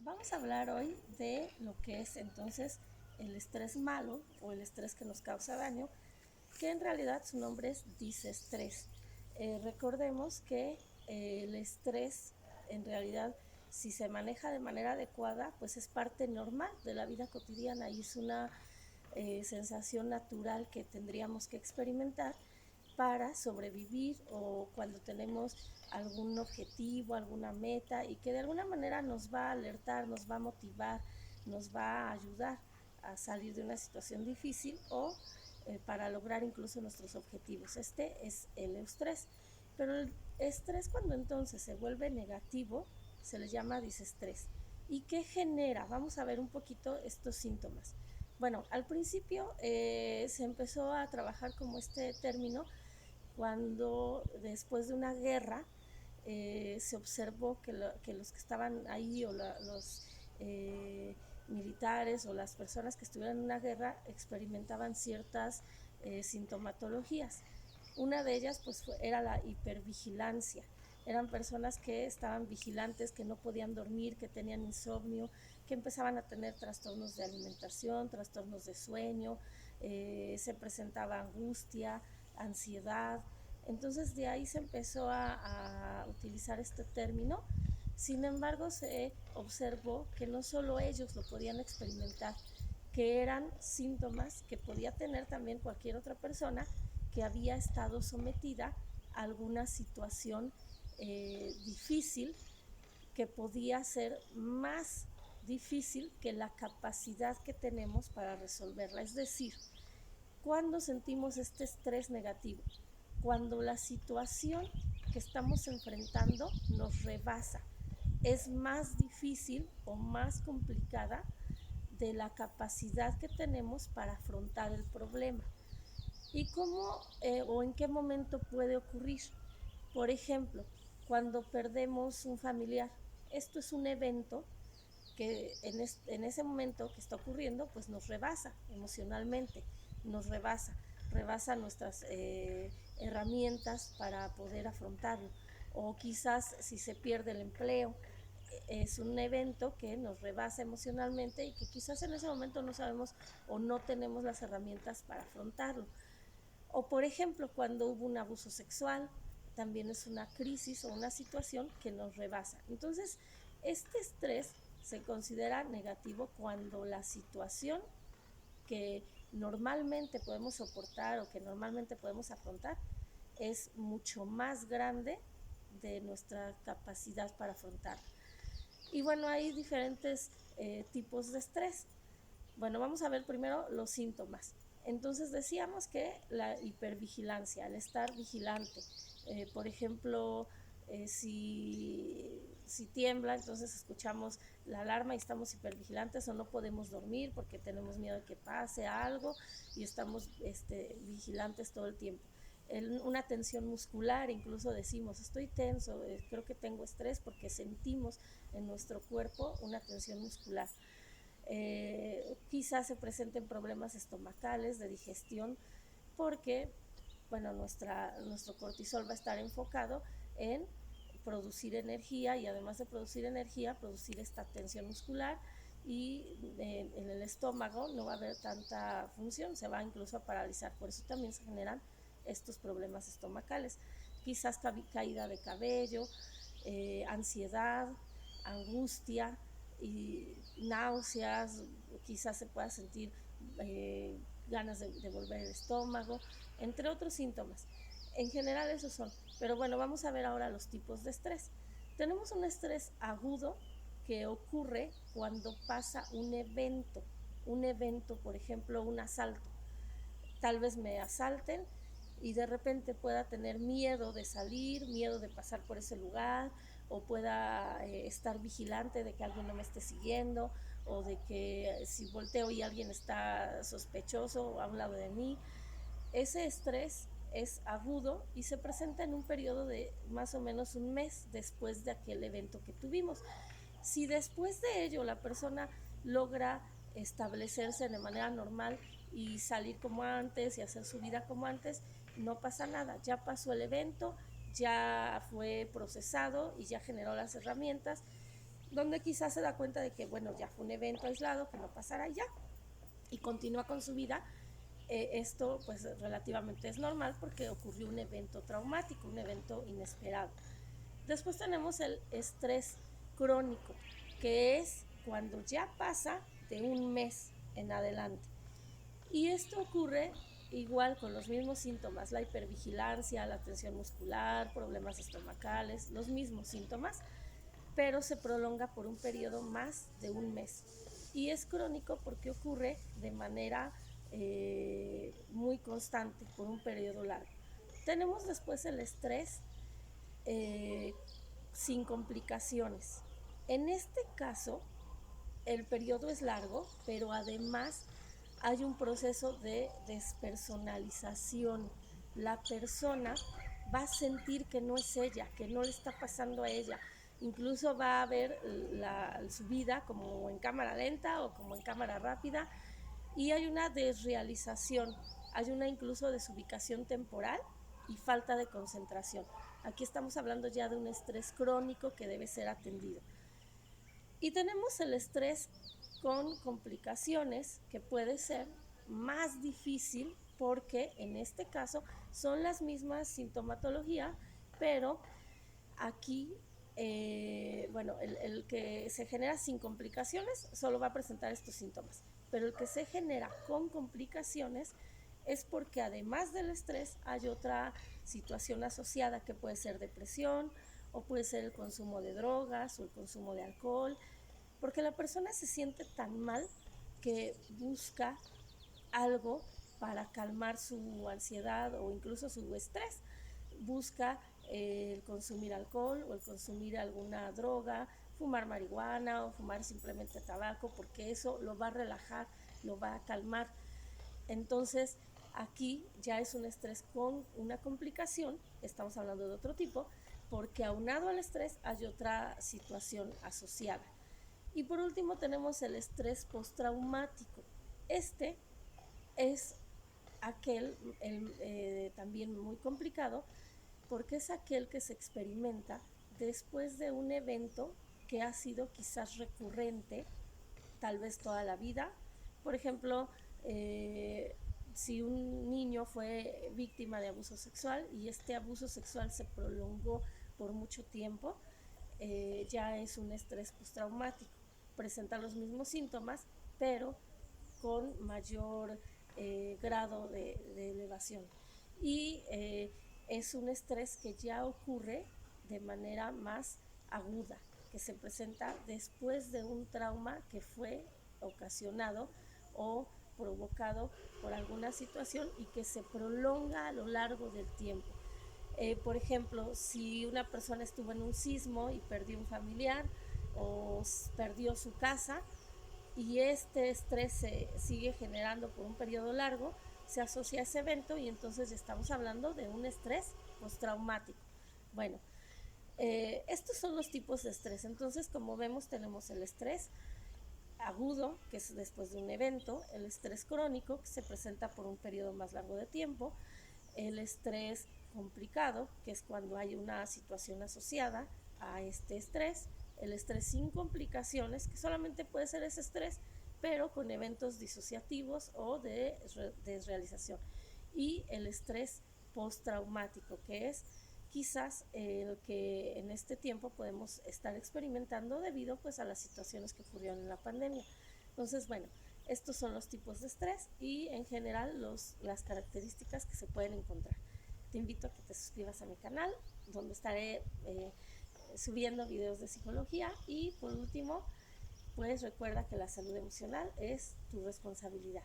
Vamos a hablar hoy de lo que es entonces el estrés malo o el estrés que nos causa daño, que en realidad su nombre es disestrés. Recordemos que el estrés en realidad, si se maneja de manera adecuada, pues es parte normal de la vida cotidiana y es una sensación natural que tendríamos que experimentar para sobrevivir o cuando tenemos algún objetivo, alguna meta y que de alguna manera nos va a alertar, nos va a motivar, nos va a ayudar a salir de una situación difícil o para lograr incluso nuestros objetivos. Este es el estrés. Pero el estrés cuando entonces se vuelve negativo se le llama disestrés. ¿Y qué genera? Vamos a ver un poquito estos síntomas. Bueno, al principio se empezó a trabajar como este término cuando después de una guerra se observó que los que estaban ahí o los militares o las personas que estuvieran en una guerra experimentaban ciertas sintomatologías. Una de ellas pues era la hipervigilancia. Eran personas que estaban vigilantes, que no podían dormir, que tenían insomnio, que empezaban a tener trastornos de alimentación, trastornos de sueño, se presentaba angustia, ansiedad. Entonces de ahí se empezó a utilizar este término. Sin embargo, se observó que no solo ellos lo podían experimentar, que eran síntomas que podía tener también cualquier otra persona que había estado sometida a alguna situación difícil, que podía ser más difícil que la capacidad que tenemos para resolverla. Es decir, cuando sentimos este estrés negativo, cuando la situación que estamos enfrentando nos rebasa, es más difícil o más complicada de la capacidad que tenemos para afrontar el problema. ¿Y cómo o en qué momento puede ocurrir? Por ejemplo, cuando perdemos un familiar. Esto es un evento que en ese momento que está ocurriendo, pues nos rebasa emocionalmente, nos rebasa nuestras herramientas para poder afrontarlo. O quizás si se pierde el empleo, es un evento que nos rebasa emocionalmente y que quizás en ese momento no sabemos o no tenemos las herramientas para afrontarlo. O por ejemplo, cuando hubo un abuso sexual, también es una crisis o una situación que nos rebasa. Entonces, este estrés se considera negativo cuando la situación que normalmente podemos soportar o que normalmente podemos afrontar es mucho más grande de nuestra capacidad para afrontar. Y bueno, hay diferentes tipos de estrés. Bueno, vamos a ver primero los síntomas. Entonces decíamos que la hipervigilancia, el estar vigilante, por ejemplo, si tiembla, entonces escuchamos la alarma y estamos hipervigilantes o no podemos dormir porque tenemos miedo de que pase algo y estamos vigilantes todo el tiempo. Una tensión muscular, incluso decimos, estoy tenso, creo que tengo estrés porque sentimos en nuestro cuerpo una tensión muscular. Quizás se presenten problemas estomacales de digestión porque bueno, nuestro cortisol va a estar enfocado en producir energía y además de producir energía, producir esta tensión muscular y en el estómago no va a haber tanta función, se va incluso a paralizar. Por eso también se generan estos problemas estomacales. Quizás caída de cabello, ansiedad, angustia y náuseas, quizás se pueda sentir ganas de volver el estómago, entre otros síntomas. En general esos son. Pero bueno, vamos a ver ahora los tipos de estrés. Tenemos un estrés agudo que ocurre cuando pasa un evento, por ejemplo, un asalto. Tal vez me asalten y de repente pueda tener miedo de salir, miedo de pasar por ese lugar, o pueda estar vigilante de que alguien no me esté siguiendo, o de que si volteo y alguien está sospechoso a un lado de mí. Ese estrés es agudo y se presenta en un periodo de más o menos un mes después de aquel evento que tuvimos. Si después de ello la persona logra establecerse de manera normal y salir como antes y hacer su vida como antes, no pasa nada, ya pasó el evento, ya fue procesado y ya generó las herramientas donde quizás se da cuenta de que, bueno, ya fue un evento aislado, que no pasará ya, y continúa con su vida. Esto pues relativamente es normal porque ocurrió un evento traumático, un evento inesperado. Después tenemos el estrés crónico, que es cuando ya pasa de un mes en adelante. Y esto ocurre igual con los mismos síntomas, la hipervigilancia, la tensión muscular, problemas estomacales, los mismos síntomas, pero se prolonga por un periodo más de un mes. Y es crónico porque ocurre de manera muy constante por un periodo largo. Tenemos después el estrés eh, sin complicaciones. En este caso, el periodo es largo, pero además hay un proceso de despersonalización. La persona va a sentir que no es ella, que no le está pasando a ella. Incluso va a ver su vida como en cámara lenta o como en cámara rápida, y hay una desrealización, hay una incluso desubicación temporal y falta de concentración. Aquí estamos hablando ya de un estrés crónico que debe ser atendido. Y tenemos el estrés con complicaciones, que puede ser más difícil porque en este caso son las mismas sintomatología, pero aquí, bueno, el que se genera sin complicaciones solo va a presentar estos síntomas, pero el que se genera con complicaciones es porque además del estrés hay otra situación asociada, que puede ser depresión o puede ser el consumo de drogas o el consumo de alcohol, porque la persona se siente tan mal que busca algo para calmar su ansiedad o incluso su estrés. Busca el consumir alcohol o el consumir alguna droga, fumar marihuana o fumar simplemente tabaco, porque eso lo va a relajar, lo va a calmar. Entonces, aquí ya es un estrés con una complicación, estamos hablando de otro tipo, porque aunado al estrés hay otra situación asociada. Y por último tenemos el estrés postraumático. Este es aquel también muy complicado, porque es aquel que se experimenta después de un evento que ha sido quizás recurrente, tal vez toda la vida. Por ejemplo, si un niño fue víctima de abuso sexual y este abuso sexual se prolongó por mucho tiempo, ya es un estrés postraumático. Presenta los mismos síntomas, pero con mayor grado de elevación. Y es un estrés que ya ocurre de manera más aguda, que se presenta después de un trauma que fue ocasionado o provocado por alguna situación y que se prolonga a lo largo del tiempo. Por ejemplo, si una persona estuvo en un sismo y perdió un familiar o perdió su casa, y este estrés se sigue generando por un periodo largo, se asocia a ese evento y entonces ya estamos hablando de un estrés postraumático. Bueno, estos son los tipos de estrés. Entonces, como vemos, tenemos el estrés agudo, que es después de un evento, el estrés crónico, que se presenta por un periodo más largo de tiempo, el estrés complicado, que es cuando hay una situación asociada a este estrés, el estrés sin complicaciones, que solamente puede ser ese estrés, pero con eventos disociativos o de desrealización, y el estrés postraumático, que es quizás el que en este tiempo podemos estar experimentando debido pues a las situaciones que ocurrieron en la pandemia. Entonces, bueno, estos son los tipos de estrés y en general las características que se pueden encontrar. Te invito a que te suscribas a mi canal, donde estaré subiendo videos de psicología, y por último, pues recuerda que la salud emocional es tu responsabilidad.